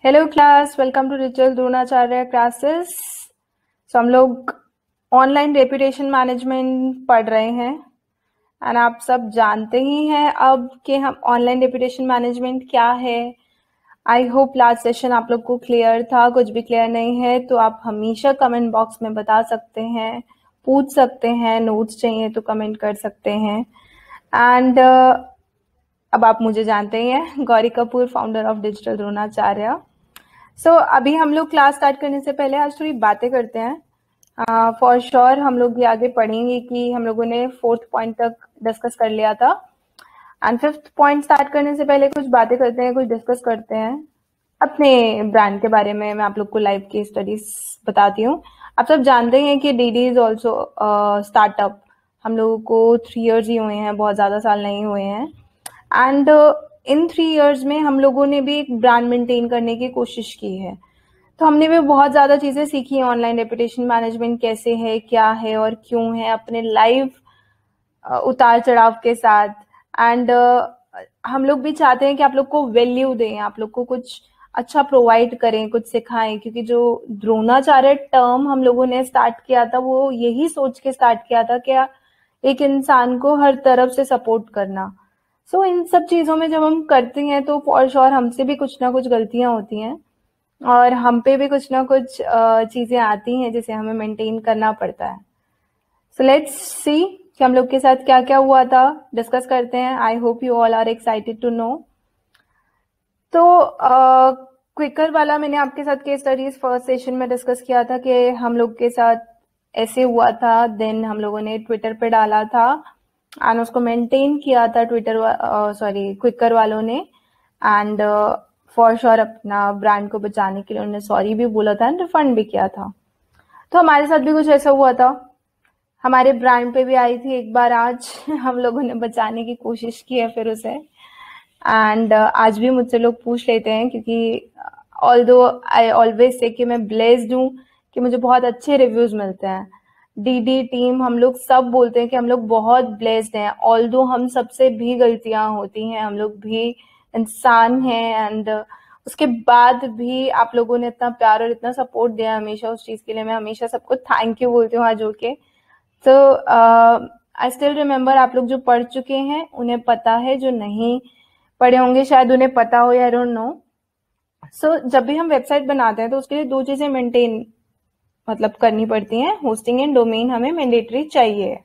Hello class, welcome to digital Dronacharya classes. हम लोग online reputation management पढ़ रहे हैं एंड आप सब जानते ही हैं अब कि हम ऑनलाइन रेपुटेशन मैनेजमेंट क्या है। आई होप लास्ट सेशन आप लोग को क्लियर था। कुछ भी क्लियर नहीं है तो आप हमेशा कमेंट बॉक्स में बता सकते हैं, पूछ सकते हैं, नोट्स चाहिए तो कमेंट कर सकते हैं। एंड अब आप मुझे जानते ही हैं, Gauri Kapoor, founder of digital Dronacharya. अभी हम लोग क्लास स्टार्ट करने से पहले आज थोड़ी बातें करते हैं। फॉर श्योर हम लोग ये आगे पढ़ेंगे कि हम लोगों ने 4th पॉइंट तक डिस्कस कर लिया था एंड 5th पॉइंट स्टार्ट करने से पहले कुछ बातें करते हैं, कुछ डिस्कस करते हैं अपने ब्रांड के बारे में। मैं आप लोग को लाइव की स्टडीज बताती हूँ। आप सब जानते हैं कि डीडी इज ऑल्सो स्टार्टअप। हम लोगों को 3 years ही हुए हैं, बहुत ज़्यादा साल नहीं हुए हैं। एंड इन 3 years में हम लोगों ने भी एक ब्रांड मेंटेन करने की कोशिश की है। तो हमने भी बहुत ज़्यादा चीज़ें सीखी हैं। ऑनलाइन रेपुटेशन मैनेजमेंट कैसे है, क्या है और क्यों है, अपने लाइव उतार चढ़ाव के साथ। एंड हम लोग भी चाहते हैं कि आप लोग को वैल्यू दें, आप लोग को कुछ अच्छा प्रोवाइड करें, कुछ सिखाएं, क्योंकि जो द्रोणाचार्य टर्म हम लोगों ने स्टार्ट किया था वो यही सोच के स्टार्ट किया था कि एक इंसान को हर तरफ से सपोर्ट करना। इन सब चीज़ों में जब हम करते हैं तो फॉर श्योर हमसे भी कुछ ना कुछ गलतियां होती हैं और हम पे भी कुछ ना कुछ चीज़ें आती हैं जिसे हमें मेंटेन करना पड़ता है। लेट्स सी कि हम लोग के साथ क्या क्या हुआ था, डिस्कस करते हैं। I hope you all are excited to know. तो क्विकर वाला मैंने आपके साथ केस स्टडीज फर्स्ट सेशन में डिस्कस किया था कि हम लोग के साथ ऐसे हुआ था। देन हम लोगों ने ट्विटर पे डाला था एंड उसको मेंटेन किया था क्विकर वालों ने। एंड फॉर श्योर अपना ब्रांड को बचाने के लिए उन्होंने सॉरी भी बोला था एंड रिफंड भी किया था। तो हमारे साथ भी कुछ ऐसा हुआ था, हमारे ब्रांड पे भी आई थी एक बार आज हम लोगों ने बचाने की कोशिश की है फिर उसे। एंड आज भी मुझसे लोग पूछ लेते हैं, क्योंकि ऑल्दो आई ऑलवेज से कि मैं ब्लेस्ड हूँ कि मुझे बहुत अच्छे रिव्यूज मिलते हैं। डीडी टीम हम लोग सब बोलते हैं कि हम लोग बहुत ब्लेस्ड हैं। ऑल्दो हम सबसे भी गलतियां होती हैं, हम लोग भी इंसान हैं एंड उसके बाद भी आप लोगों ने इतना प्यार और इतना सपोर्ट दिया हमेशा, उस चीज़ के लिए मैं हमेशा सबको थैंक यू बोलती हूँ हाथ जोड़ के। तो आई स्टिल रिमेम्बर, आप लोग जो पढ़ चुके हैं उन्हें पता है, जो नहीं पढ़े होंगे शायद उन्हें पता हो, आई डोंट नो। जब भी हम वेबसाइट बनाते हैं तो उसके लिए 2 चीज़ें मेंटेन करनी पड़ती हैं। होस्टिंग एंड डोमेन हमें मैंडेटरी चाहिए।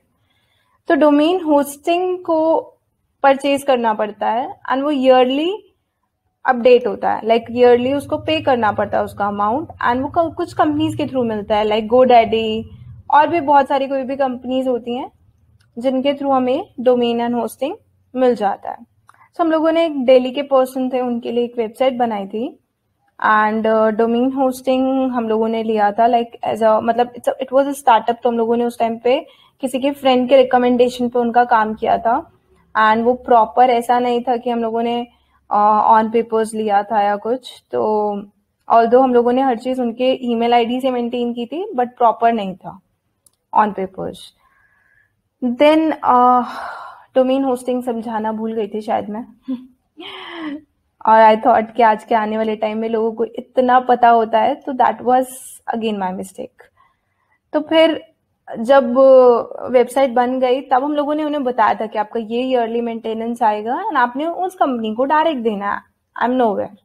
तो डोमेन होस्टिंग को परचेज करना पड़ता है एंड वो ईयरली अपडेट होता है। ईयरली उसको पे करना पड़ता है उसका अमाउंट एंड वो कुछ कंपनीज के थ्रू मिलता है, लाइक गोडैडी और भी बहुत सारी कोई भी कंपनीज होती हैं जिनके थ्रू हमें डोमेन एंड होस्टिंग मिल जाता है। हम लोगों ने एक दिल्ली के पर्सन थे, उनके लिए एक वेबसाइट बनाई थी एंड डोमेन होस्टिंग हम लोगों ने लिया था as a it was a startup. तो हम लोगों ने उस टाइम पे किसी के फ्रेंड के रिकमेंडेशन पे उनका काम किया था एंड वो प्रॉपर ऐसा नहीं था कि हम लोगों ने ऑन पेपर्स लिया था या कुछ। तो ऑल्दो हम लोगों ने हर चीज़ उनके ईमेल आईडी से मेंटेन की थी बट प्रॉपर नहीं था on papers. Then domain hosting समझाना भूल गई थी शायद मैं और आई थॉट कि आज के आने वाले टाइम में लोगों को इतना पता होता है, तो that was again my mistake. तो फिर जब वेबसाइट बन गई तब हम लोगों ने उन्हें बताया था कि आपका ये ईयरली मेंटेनेंस आएगा एंड आपने उस कंपनी को डायरेक्ट देना है, आई एम नोवेयर।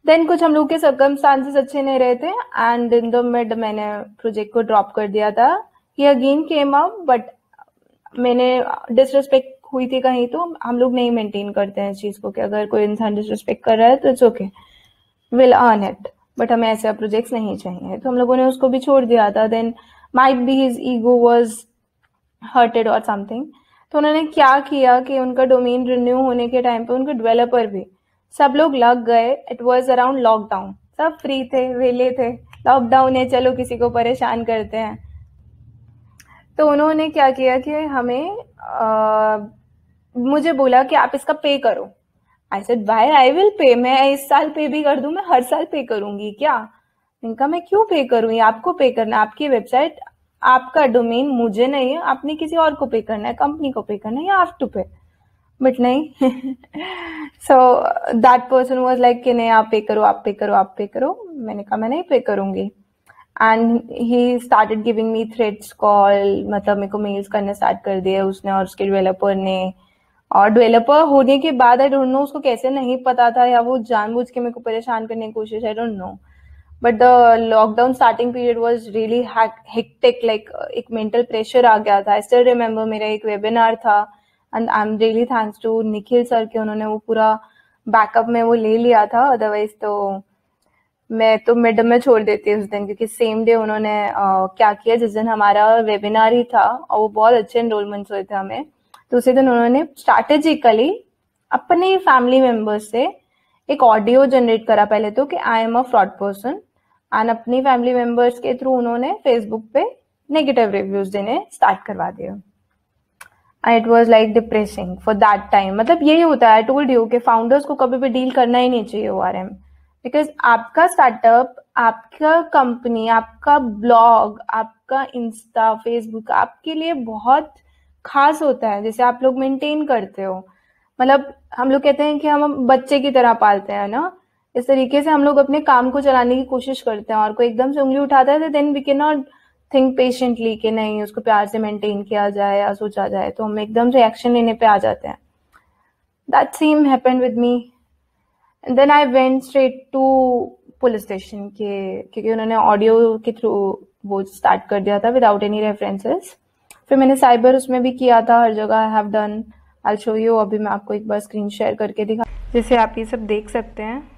देन कुछ हम लोग के सर्कमस्टांसेस अच्छे नहीं रहे थे एंड इन द मिड मैंने प्रोजेक्ट को ड्रॉप कर दिया था। ही अगेन केम अप बट मैंने डिसरिस्पेक्ट हुई थी कहीं, तो हम लोग नहीं मेंटेन करते हैं इस चीज़ को कि अगर कोई इंसान डिसरिस्पेक्ट कर रहा है तो it's okay, will earn it, but हमें ऐसे प्रोजेक्ट्स नहीं चाहिए। तो हम लोगों ने उसको भी छोड़ दिया था। Then might be his ego was hurted और समथिंग। तो उन्होंने क्या किया कि उनका डोमेन रिन्यू होने के टाइम पे उनके डेवलपर भी सब लोग लग गए। इट वाज अराउंड लॉकडाउन, सब फ्री थे, वेले थे, लॉकडाउन है, चलो किसी को परेशान करते हैं। तो उन्होंने क्या किया कि हमें मुझे बोला कि आप इसका पे करो। I said why I will pay, मैं इस साल पे भी कर दूं, मैं हर साल पे करूंगी क्या? इनका मैं क्यों पे करूं, ये आपको पे करना है, आपकी वेबसाइट, आपका डोमेन, मुझे नहीं है, आपने किसी और को पे करना है, कंपनी को पे करना है, या हैव टू पे। बट नहीं। So that person was like कि नहीं, आप पे करो, आप पे करो, आप पे करो। मैंने कहा मैं नहीं पे करूंगी। And he started giving me threads call, मतलब मेरे को मेल्स करने स्टार्ट कर दिए उसने और उसके डेवलपर ने। और डेवलपर होने के बाद आई डोंट नो उसको कैसे नहीं पता था, या वो जानबूझ के मेरे को परेशान करने की कोशिश, I don't know. But the lockdown starting period was really hectic, like एक मेंटल प्रेशर आ गया था। आई स्टिल रिमेम्बर मेरा एक वेबिनार था and I am really thanks to Nikhil sir के, उन्होंने वो पूरा बैकअप में वो ले लिया था। अदरवाइज तो मैं तो मिड में छोड़ देती उस दिन, क्योंकि सेम डे उन्होंने क्या किया, जिस दिन हमारा वेबिनार ही था और वो बहुत अच्छे एनरोलमेंट्स हुए थे हमें, तो उसी दिन उन्होंने स्ट्रैटेजिकली अपने फैमिली मेंबर्स से एक ऑडियो जनरेट करा पहले तो, कि I am a fraud person, and अपनी फैमिली मेंबर्स के थ्रू उन्होंने फेसबुक पे नेगेटिव रिव्यूज देने स्टार्ट करवा दिया। It was like depressing for that time. मतलब यही होता है, आई टोल्ड यू कि फाउंडर्स को कभी भी डील करना ही नहीं चाहिए ORM, बिकॉज आपका स्टार्टअप, आपका कंपनी, आपका ब्लॉग, आपका इंस्टा, फेसबुक आपके लिए बहुत खास होता है, जैसे आप लोग मेंटेन करते हो। मतलब हम लोग कहते हैं कि हम बच्चे की तरह पालते हैं ना, इस तरीके से हम लोग अपने काम को चलाने की कोशिश करते हैं। और कोई एकदम से उंगली उठाता है तो then we can not think patiently कि नहीं उसको प्यार से मेंटेन किया जाए या सोचा जाए, तो हम एकदम से एक्शन लेने पे आ जाते हैं। That same happened with me. And then I went straight to police station के, क्योंकि उन्होंने ऑडियो के थ्रू वो स्टार्ट कर दिया था विदाउट एनी रेफरेंसेस। फिर मैंने साइबर उसमें भी किया था, हर जगह I have done. I show you, अभी मैं आपको एक बार स्क्रीन शेयर करके दिखा, जैसे आप ये सब देख सकते हैं।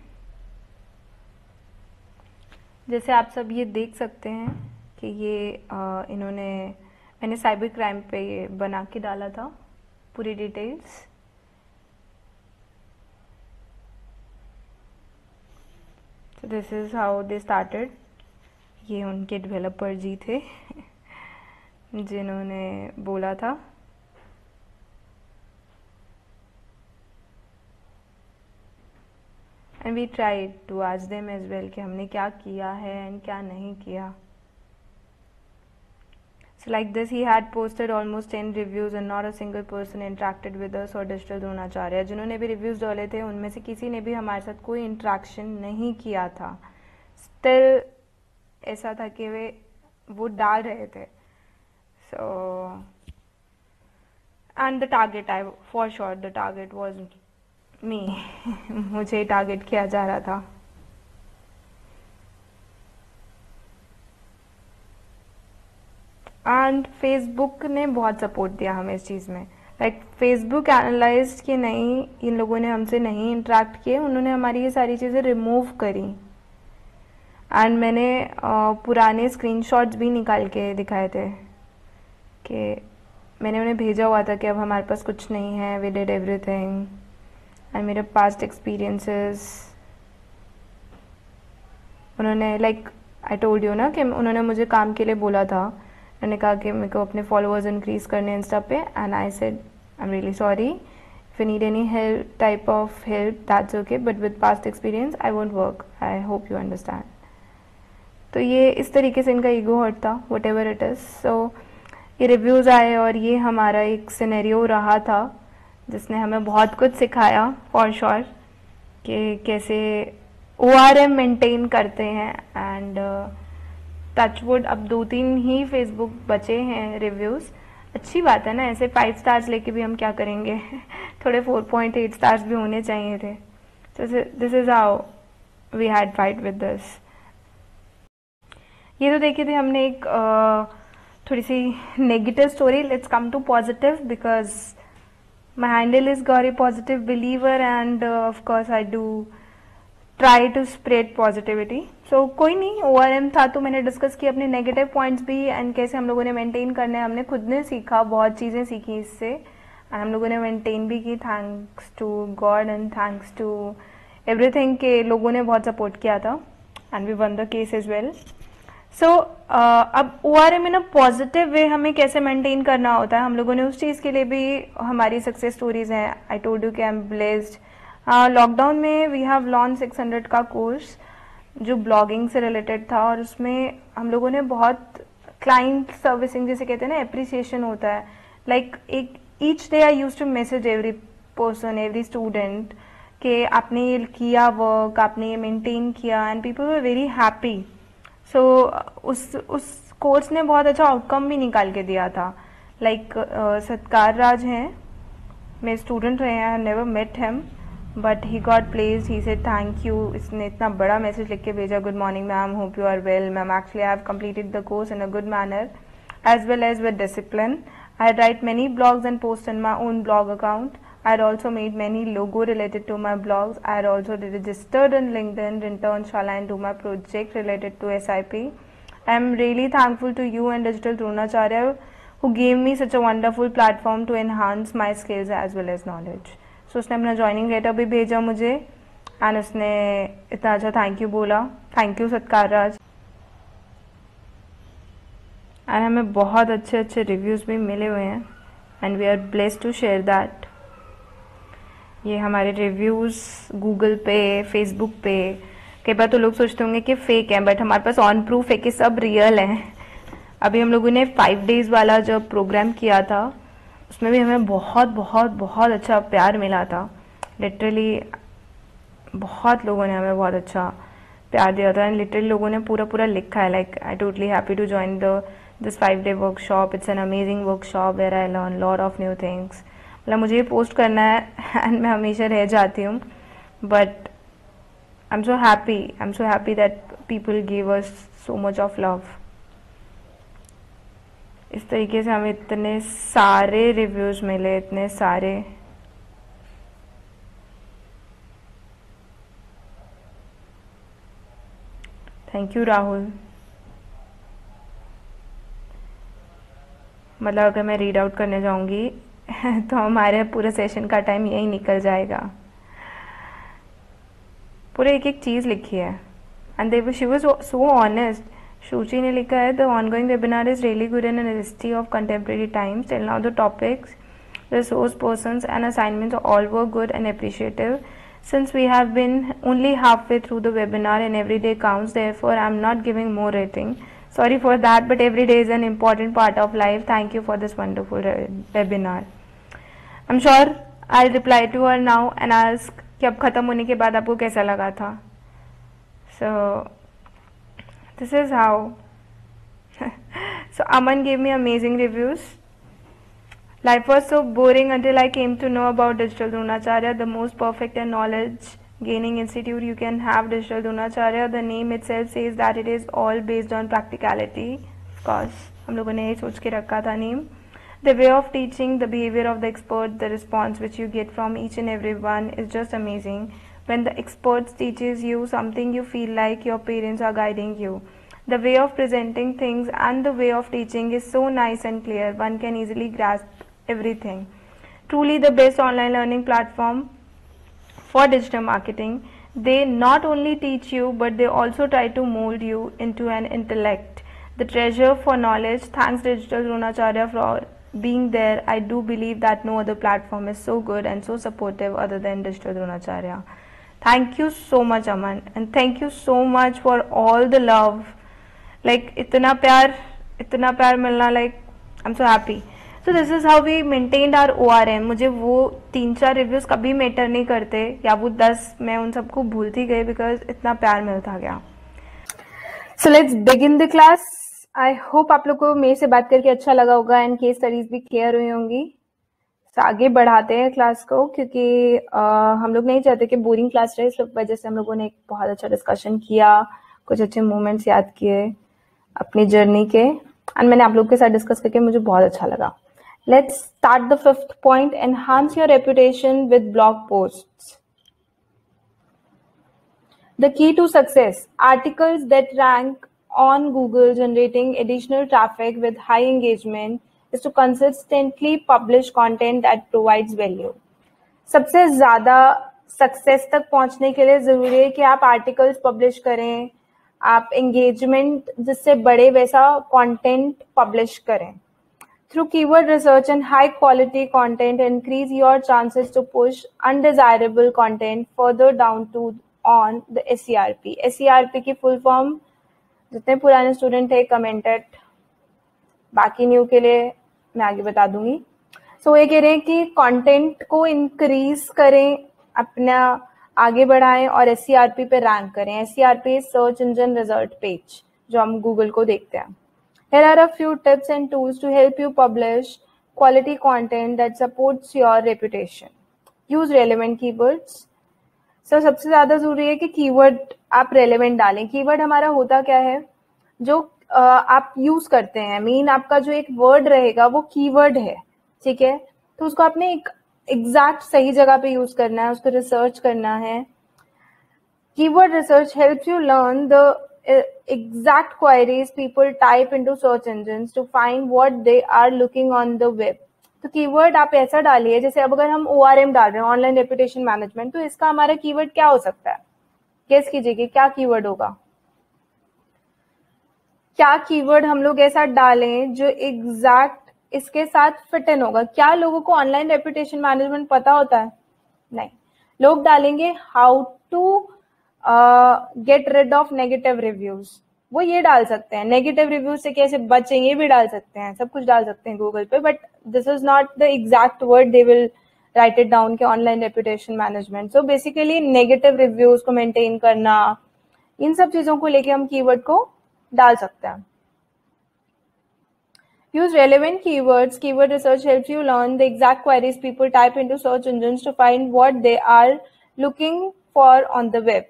जैसे आप सब ये देख सकते हैं कि ये इन्होंने, मैंने साइबर क्राइम पे ये बना के डाला था पूरी डिटेल्स। तो this is how they started. ये उनके डेवलपर जी थे जिन्होंने बोला था। And we tried to ask them as well कि हमने क्या किया है एंड क्या नहीं किया। So like this, he had posted almost 10 reviews and not a single person interacted with us or Digital Dronacharya. जिन्होंने भी रिव्यूज़ डाले थे उनमें से किसी ने भी हमारे साथ कोई इंट्रैक्शन नहीं किया था। स्टिल ऐसा था कि वो डाल रहे थे। So and the target, I for sure the target was me. मुझे टारगेट किया जा रहा था। एंड फेसबुक ने बहुत सपोर्ट दिया हमें इस चीज़ में। लाइक फेसबुक एनालाइज कि नहीं, इन लोगों ने हमसे नहीं इंटरेक्ट किए, उन्होंने हमारी ये सारी चीज़ें रिमूव करी। एंड मैंने पुराने स्क्रीनशॉट्स भी निकाल के दिखाए थे कि मैंने उन्हें भेजा हुआ था कि अब हमारे पास कुछ नहीं है, वी डिड एवरीथिंग। एंड मेरे पास्ट एक्सपीरियंसेस, उन्होंने लाइक आई टोल्ड यू ना कि उन्होंने मुझे काम के लिए बोला था। उन्होंने कहा कि मेरे को अपने फॉलोअर्स इंक्रीज करने इंस्टा पे, and I said I am really sorry, if you need any help, type of help, that's okay, but with past experience I won't work, I hope you understand. तो ये इस तरीके से इनका ego hurt था, what ever it is. सो ये reviews आए और ये हमारा एक सिनेरियो रहा था जिसने हमें बहुत कुछ सिखाया फॉर श्योर, कि कैसे ORM मेंटेन करते हैं। एंड टचवुड अब 2-3 ही फेसबुक बचे हैं रिव्यूज़। अच्छी बात है ना, ऐसे 5 स्टार्स लेके भी हम क्या करेंगे। थोड़े 4.8 स्टार्स भी होने चाहिए थे। So this is how we had fight with this। ये तो देखी थी हमने एक थोड़ी सी negative story. Let's come to positive, because my handle is Gauri positive believer, and of course I do try to spread positivity. So कोई नहीं, ORM था तो मैंने डिस्कस किया अपने नेगेटिव पॉइंट्स भी, एंड कैसे हम लोगों ने मेंटेन करने, हमने खुद ने सीखा, बहुत चीज़ें सीखी इससे, एंड हम लोगों ने मेंटेन भी की, thanks to god and thanks to everything के लोगों ने बहुत सपोर्ट किया था, and we won the case as well. So अब ORM in a positive way हमें कैसे मेंटेन करना होता है, हम लोगों ने उस चीज़ के लिए भी हमारी सक्सेस स्टोरीज हैं। आई टोल्ड यू कि आई एम ब्लेस्ड। लॉकडाउन में वी हैव लॉन्च 600 का कोर्स जो ब्लॉगिंग से रिलेटेड था, और उसमें हम लोगों ने बहुत क्लाइंट सर्विसिंग जिसे कहते हैं ना, एप्रिसिएशन होता है। लाइक एक each day I use to message every person, every student कि आपने ये किया वर्क, आपने ये मेंटेन किया, and people were very happy. So उस कोर्स ने बहुत अच्छा आउटकम भी निकाल के दिया था. लाइक सत्कार राज हैं, मेरे स्टूडेंट रहे हैं, I never met him but he got place. He said thank you. इसने इतना बड़ा मैसेज लिख के भेजा, good morning ma'am, hope you are well ma'am, actually I have completed the course in a good manner as well as with discipline. I write many blogs and post in my own blog account. I had also made many logo related to my blogs. I had also registered in LinkedIn, Internship, and do my project related to SIP. I am really thankful to you and Digital Dronacharya who gave me such a wonderful platform to enhance my skills as well as knowledge. So उसने अपना joining letter भी भेजा मुझे and उसने इतना अच्छा thank you बोला. Thank you सत्कार राज. एंड हमें बहुत अच्छे अच्छे रिव्यूज़ भी मिले हुए हैं and we are blessed to share that. ये हमारे रिव्यूज़ गूगल पे, फेसबुक पे, कई बार तो लोग सोचते होंगे कि फेक हैं बट हमारे पास ऑन प्रूफ है कि सब रियल हैं. अभी हम लोगों ने 5 days वाला जब प्रोग्राम किया था उसमें भी हमें बहुत बहुत बहुत अच्छा प्यार मिला था. लिटरली बहुत लोगों ने हमें बहुत अच्छा प्यार दिया था एंड लिटरली लोगों ने पूरा पूरा लिखा है like I totally happy to join this 5-day workshop. It's an amazing workshop where I learn lot of new things. मतलब मुझे ये पोस्ट करना है एंड मैं हमेशा रह जाती हूँ but I am so happy that people give us so much of love. इस तरीके से हमें इतने सारे रिव्यूज़ मिले, इतने सारे. Thank you Rahul. मतलब अगर मैं रीड आउट करने जाऊंगी तो हमारे पूरे सेशन का टाइम यही निकल जाएगा. पूरे एक एक चीज़ लिखी है and she was so honest. Shuchi ने लिखा है the ongoing webinar is really good in an history of contemporary times. Till now the topics, resource persons and assignments all were good and appreciative. Since we have been only halfway through the webinar and every day counts, therefore I am not giving more rating. Sorry for that, but every day is an important part of life. Thank you for this wonderful webinar. I'm sure I'll reply to her now and ask कि अब ख़त्म होने के बाद आपको कैसा लगा था. So this is how. So Aman gave me amazing reviews. Life was so boring until I came to know about Digital Dronacharya, the most perfect and knowledge gaining institute you can have. Digital Dronacharya, the name itself says that it is all based on practicality. Of course, हम लोगों ने ये सोच के रखा था name. The way of teaching, the behavior of the expert, the response which you get from each and every one is just amazing. When the expert teaches you something, you feel like your parents are guiding you. The way of presenting things and the way of teaching is so nice and clear. One can easily grasp everything. Truly the best online learning platform for digital marketing. They not only teach you but they also try to mold you into an intellect, the treasure for knowledge. Thanks Digital Dronacharya for being there. I do believe that no other platform is so good and so supportive other than Digital Dronacharya. Thank you so much Aman and thank you so much for all the love. Like इतना प्यार मिलना, like I'm so happy. So this is how we maintained our ORM. मुझे वो 3-4 reviews कभी matter नहीं करते या वो 10, मैं उन सबको भूलती गई बिकॉज इतना प्यार मिलता गया. So let's begin the class. I hope आप लोग को मेरे से बात करके अच्छा लगा होगा एंड केस स्टडीज भी क्लियर हुई होंगी. So आगे बढ़ाते हैं क्लास को क्योंकि हम लोग नहीं चाहते कि बोरिंग क्लास रहे. इस वजह से हम लोगों ने एक बहुत अच्छा डिस्कशन किया, कुछ अच्छे मोमेंट्स याद किए अपनी जर्नी के एंड मैंने आप लोग के साथ डिस्कस करके मुझे बहुत अच्छा लगा. Let's start the 5th point. Enhance your reputation with blog posts. The key to success. Articles that rank on Google generating additional traffic with high engagement is to consistently publish content that provides value. सबसे ज़्यादा success तक पहुंचने के लिए ज़रूरी है कि आप आर्टिकल्स पब्लिश करें, आप एंगेजमेंट जिससे बढ़े वैसा कंटेंट पब्लिश करें. Through keyword research and high quality content, increase your chances to push undesirable content further down to on the SERP. SERP की full form जितने पुराने स्टूडेंट थे कमेंटेड, बाकी न्यू के लिए मैं आगे बता दूंगी. सो ये कह रहे हैं कि कंटेंट को इंक्रीज करें, अपना आगे बढ़ाएं और SCRP पे रैंक करें. SCRP search engine result page, जो हम गूगल को देखते हैं. Here are a few tips and tools to help you publish quality content that supports your reputation. Use relevant keywords. So सबसे ज़्यादा ज़रूरी है कि कीवर्ड आप रेलेवेंट डालें. कीवर्ड हमारा होता क्या है, जो आप यूज करते हैं. मीन आपका जो एक वर्ड रहेगा वो कीवर्ड है, ठीक है. तो उसको आपने एक एग्जैक्ट सही जगह पे यूज करना है, उसको रिसर्च करना है. Keyword research helps you learn the exact queries people type into search engines to find what they are looking on the web. तो कीवर्ड आप ऐसा डालिए, जैसे अब अगर हम ORM डाल रहे हैं, ऑनलाइन रेपुटेशन मैनेजमेंट, तो इसका हमारा कीवर्ड क्या हो सकता है? गेस कीजिए कि क्या कीवर्ड होगा. क्या कीवर्ड हम लोग ऐसा डालें जो एग्जैक्ट इसके साथ फिट इन होगा? क्या लोगों को ऑनलाइन रेपुटेशन मैनेजमेंट पता होता है? नहीं. लोग डालेंगे how to get rid of negative reviews, वो ये डाल सकते हैं. नेगेटिव रिव्यूज से कैसे बचें ये भी डाल सकते हैं, सब कुछ डाल सकते हैं गूगल पे, but this is not the exact word they will write it down के online reputation management. So basically negative reviews को मेंटेन करना, इन सब चीजों को लेके हम कीवर्ड को डाल सकते हैं. Use relevant keywords. Keyword research helps you learn the exact queries people type into search engines to find what they are looking for on the web.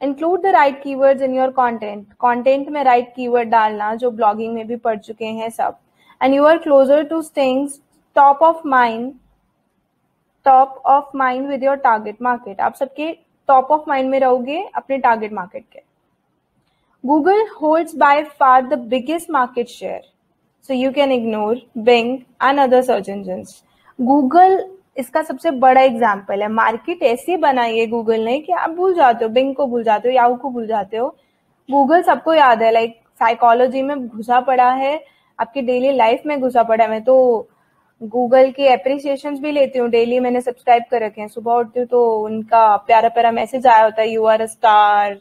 Include the right keywords in your content. Content में right keyword डालना, जो blogging में भी पढ़ चुके हैं सब. And you are closer to staying top of mind with your target market. आप सबके top of mind में रहोगे अपने target market के. Google holds by far the biggest market share, so you can ignore Bing and other search engines. Google इसका सबसे बड़ा example है. मार्केट ऐसी बनाई है गूगल ने कि आप भूल जाते हो, बिंग को भूल जाते हो, याहू को भूल जाते हो. गूगल सबको याद है, लाइक साइकोलॉजी में घुसा पड़ा है, आपकी डेली लाइफ में घुसा पड़ा है. मैं तो गूगल की एप्रिसिएशंस भी लेती हूँ डेली, मैंने सब्सक्राइब कर रखे हैं. सुबह उठती हूँ तो उनका प्यारा प्यारा मैसेज आया होता है, you are a star,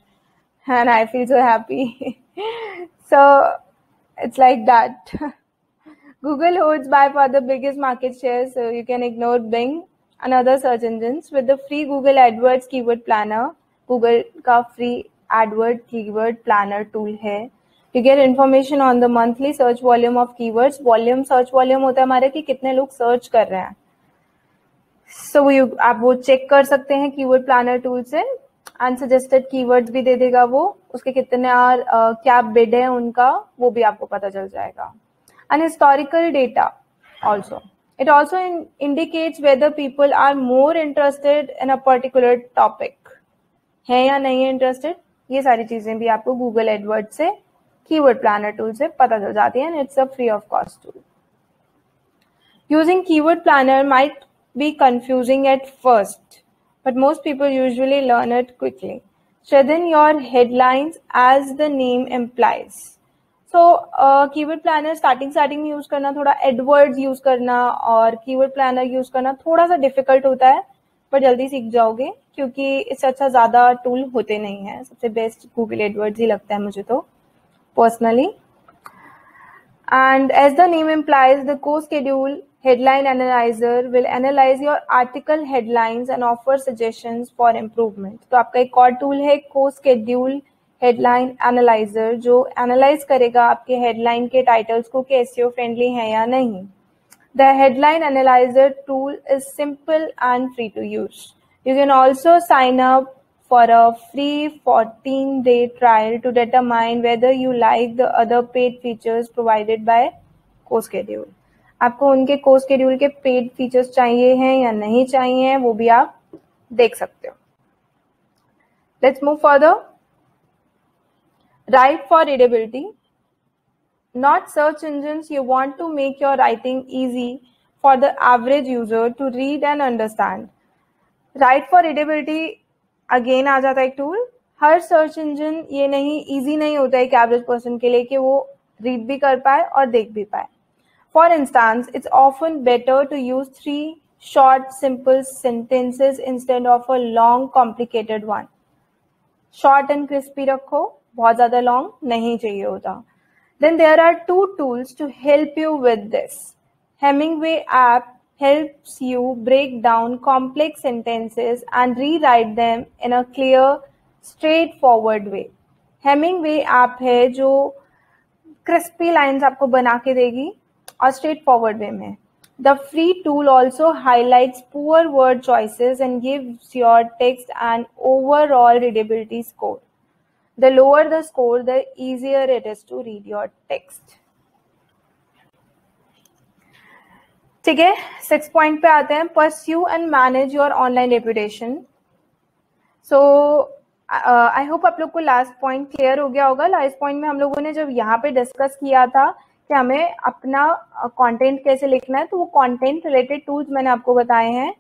and I feel so happy. So it's like that. Google holds by far the biggest market share, so you can ignore Bing and other search engines. With the free Google AdWords Keyword Planner, Google का free AdWord Keyword Planner tool है. You get information on the monthly search volume of keywords. Volume search volume होता है हमारे कि कितने लोग search कर रहे हैं. So आप वो चेक कर सकते हैं कीवर्ड प्लानर टूल से. अनसजेस्टेड कीवर्ड्स भी दे देगा वो, उसके कितने क्या बिड है उनका, वो भी आपको पता चल जाएगा. And historical data also, it also indicates whether people are more interested in a particular topic, है या नहीं है इंटरेस्टेड. ये सारी चीजें भी आपको गूगल एडवर्ड से कीवर्ड प्लानर टूल से पता चल जाती है. And it's a free of cost tool. Using keyword planner might be confusing at first, but most people usually learn it quickly. Strengthen your headlines as the name implies. So keyword planner starting में use करना, थोड़ा Edwards use करना और keyword planner use करना थोड़ा सा difficult होता है, पर जल्दी सीख जाओगे क्योंकि इससे अच्छा ज्यादा टूल होते नहीं है. सबसे बेस्ट गूगल एडवर्ड्स ही लगता है मुझे तो personally. And as the name implies, the co-schedule headline analyzer will analyze your article headlines and offer suggestions for improvement. तो आपका एक और टूल है co-schedule headline analyzer, जो एनालाइज करेगा आपके हेडलाइन के टाइटल्स को कि SEO फ्रेंडली है या नहीं. The headline analyzer tool is simple and free to use. You can also sign up for a free 14-day trial to determine whether you like the other paid features provided by CoSchedule. आपको उनके CoSchedule के paid features चाहिए हैं या नहीं चाहिए, वो भी आप देख सकते हो. Let's move further. Write for readability. Not search engines, you want to make your writing easy for the average user to read and understand. Write for readability again आ जाता है एक टूल. हर सर्च इंजन ये नहीं, easy नहीं होता है एक एवरेज पर्सन के लिए कि वो रीड भी कर पाए और देख भी पाए. For instance, it's often better to use 3 short simple sentences instead of a long complicated one. Short and crispy रखो, बहुत ज्यादा लॉन्ग नहीं चाहिए होता. Then there are 2 tools to help you with this. Hemingway app helps you break down complex sentences and rewrite them in a clear, straightforward way. Hemingway app है जो crispy lines आपको बना के देगी और स्ट्रेट फॉरवर्ड वे में. The free tool also highlights poor word choices and gives your text an overall readability score. The lower the score, the easier it is to read your text. ठीक है, 6 point पे आते हैं. Pursue and manage your online reputation. So I hope आप लोग को last point clear हो गया होगा. लास्ट पॉइंट में हम लोगों ने जब यहाँ पे डिस्कस किया था कि हमें अपना कंटेंट कैसे लिखना है, तो वो कंटेंट रिलेटेड टूल्स मैंने आपको बताए हैं.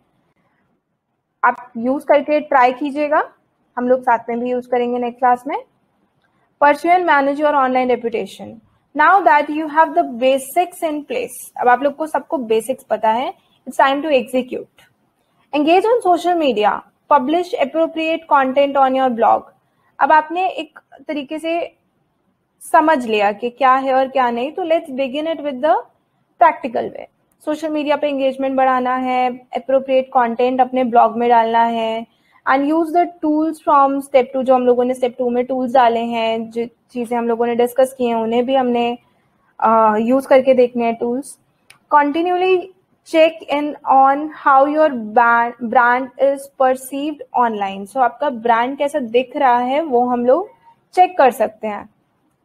आप यूज करके ट्राई कीजिएगा, हम लोग साथ में भी यूज करेंगे नेक्स्ट क्लास में. Pursue and manage your online reputation. Now that you have the basics in place, अब आप लोग को सबको बेसिक्स पता है, it's time to execute. Engage on social media. Publish appropriate content on your blog. अब आपने एक तरीके से समझ लिया कि क्या है और क्या नहीं, तो let's begin it with the practical way. Social media पे एंगेजमेंट बढ़ाना है, अप्रोप्रिएट कंटेंट अपने ब्लॉग में डालना है, and use the tools from step 2. जो हम लोगों ने स्टेप 2 में टूल्स डाले हैं, जो चीज़ें हम लोगों ने डिस्कस की हैं, उन्हें भी हमने यूज करके देखने हैं tools. Continually check in on how your brand is perceived online. So आपका ब्रांड कैसा दिख रहा है वो हम लोग चेक कर सकते हैं.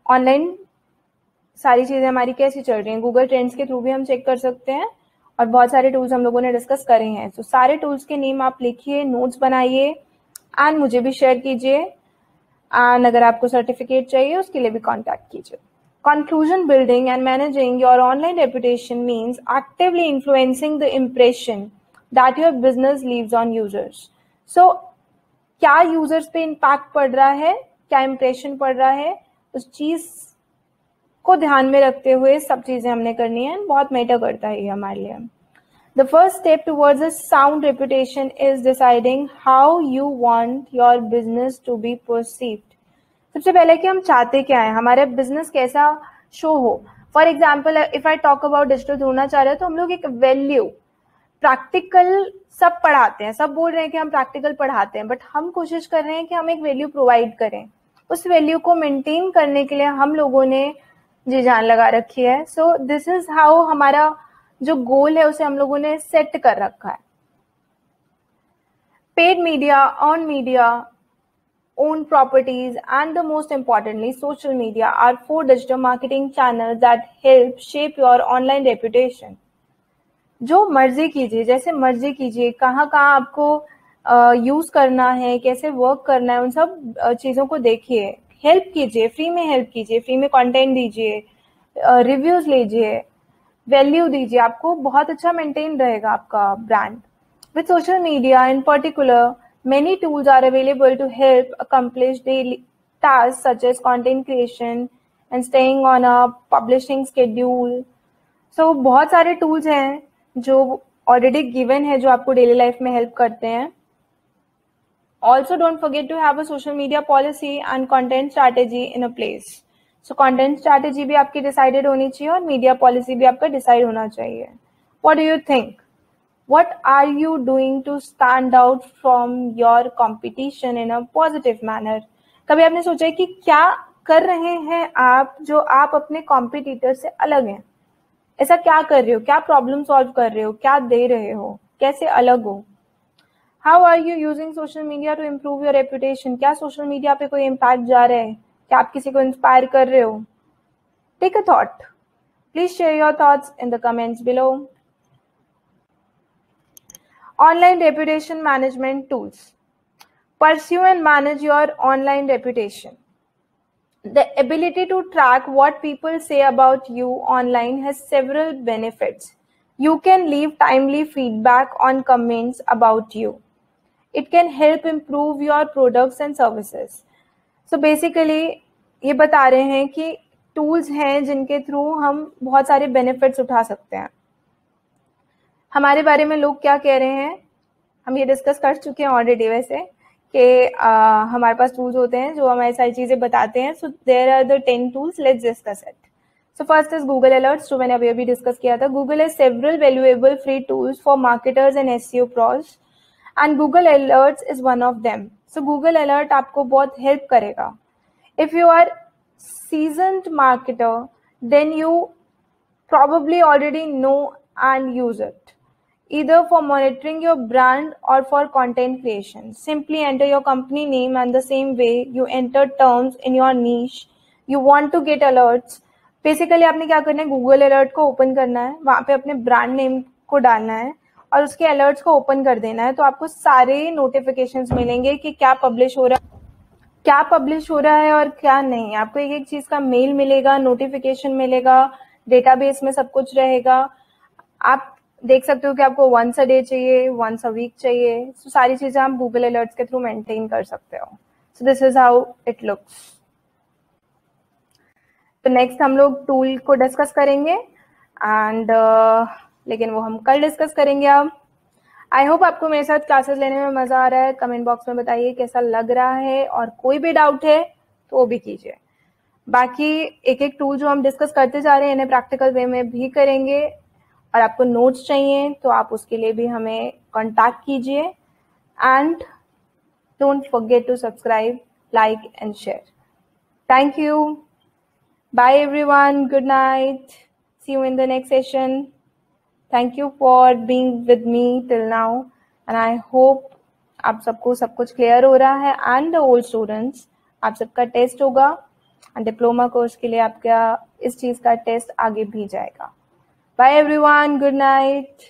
ऑनलाइन सारी चीज़ें हमारी कैसी चल रही हैं, गूगल ट्रेंड्स के थ्रू भी हम चेक कर सकते हैं, और बहुत सारे टूल्स हम लोगों ने डिस्कस करे हैं. तो सारे टूल्स के नेम आप लिखिए, नोट्स बनाइए एंड मुझे भी शेयर कीजिए. एंड अगर आपको सर्टिफिकेट चाहिए उसके लिए भी कॉन्टैक्ट कीजिए. Conclusion: building and managing your online reputation means actively influencing the impression that your business leaves on users. So, क्या users पे impact पड़ रहा है, क्या impression पड़ रहा है, उस चीज को ध्यान में रखते हुए सब चीजें हमने करनी है. बहुत मैटर करता है ये हमारे लिए. The first step towards a sound reputation is deciding how you want your business to be perceived. सबसे पहले कि हम चाहते क्या है, हमारा बिजनेस कैसा शो हो. For example, if I talk about digital Dronacharya, तो हम लोग एक वैल्यू प्रैक्टिकल सब पढ़ाते हैं, सब बोल रहे हैं कि हम प्रैक्टिकल पढ़ाते हैं, बट हम कोशिश कर रहे हैं कि हम एक वैल्यू प्रोवाइड करें. उस वैल्यू को मेंटेन करने के लिए हम लोगों ने जी जान लगा रखी है. सो दिस इज हाउ हमारा जो गोल है उसे हम लोगों ने सेट कर रखा है. Paid media, earn media, own properties, and the most importantly social media are 4 digital marketing channels that help shape your online reputation. जो मर्जी कीजिए, जैसे मर्जी कीजिए, कहाँ कहाँ आपको यूज करना है, कैसे वर्क करना है, उन सब चीज़ों को देखिए, हेल्प कीजिए, फ्री में हेल्प कीजिए, फ्री में कंटेंट दीजिए, रिव्यूज लीजिए, वैल्यू दीजिए. आपको बहुत अच्छा मेंटेन रहेगा आपका brand. With social media in particular, many tools are available to help accomplish daily tasks such as content creation and staying on a publishing schedule. So बहुत सारे tools हैं जो already given है, जो आपको daily life में help करते हैं. Also don't forget to have a social media policy and content strategy in a place. So content strategy भी आपकी decided होनी चाहिए और media policy भी आपका decide होना चाहिए. What do you think? What are you doing to stand out from your competition in a positive manner? कभी आपने सोचा है कि क्या कर रहे हैं आप जो आप अपने कॉम्पिटिटर से अलग हैं? ऐसा क्या कर रहे हो, क्या प्रॉब्लम सॉल्व कर रहे हो, क्या दे रहे हो, कैसे अलग हो? How are you using social media to improve your reputation? क्या सोशल मीडिया पे कोई इम्पैक्ट जा रहा है? क्या आप किसी को इंस्पायर कर रहे हो? Take a thought. Please share your thoughts in the comments below. Online reputation management tools. Pursue and manage your online reputation. The ability to track what people say about you online has several benefits. You can leave timely feedback on comments about you. It can help improve your products and services. So basically ये बता रहे हैं कि tools हैं जिनके through हम बहुत सारे benefits उठा सकते हैं. हमारे बारे में लोग क्या कह रहे हैं, हम ये डिस्कस कर चुके हैं ऑलरेडी वैसे, कि हमारे पास टूल्स होते हैं जो हमें सारी चीज़ें बताते हैं. So there are the 10 tools, let's discuss it. So first is Google alerts, जो मैंने अभी अभी डिस्कस किया था. Google has several valuable free tools for marketers and SEO pros and Google alerts is one of them. So Google alert आपको बहुत help करेगा. If you are seasoned marketer, then you probably already know and use it, either for monitoring your brand or for content creation. Simply enter your company name and the same way you enter terms in your niche you want to get alerts. Basically आपने क्या करना है, Google alert को open करना है, वहाँ पे अपने ब्रांड नेम को डालना है और उसके अलर्ट्स को ओपन कर देना है. तो आपको सारे नोटिफिकेशंस मिलेंगे कि क्या पब्लिश हो रहा है और क्या नहीं. आपको एक एक चीज का मेल मिलेगा, नोटिफिकेशन मिलेगा, डेटाबेस में सब कुछ रहेगा. आप देख सकते हो कि आपको वंस अ डे चाहिए, वंस अ वीक चाहिए. so, सारी चीजें आप गूगल अलर्ट्स के थ्रू मेंटेन कर सकते हो. So this is how it looks. तो नेक्स्ट हम लोग टूल को डिस्कस करेंगे एंड लेकिन वो हम कल डिस्कस करेंगे. अब आई होप आपको मेरे साथ क्लासेस लेने में मजा आ रहा है. कमेंट बॉक्स में बताइए कैसा लग रहा है और कोई भी डाउट है तो वो भी कीजिए. बाकी एक एक टूल जो हम डिस्कस करते जा रहे हैं इन्हें प्रैक्टिकल वे में भी करेंगे. और आपको नोट्स चाहिए तो आप उसके लिए भी हमें कांटेक्ट कीजिए. And don't forget to subscribe, like and share. Thank you. Bye everyone. Good night. See you in the next session. Thank you for being with me till now and I hope आप सबको सब कुछ clear हो रहा है. And the old students, आप सबका test होगा एंड डिप्लोमा कोर्स के लिए आपका इस चीज़ का टेस्ट आगे भी जाएगा. Bye everyone. Good night.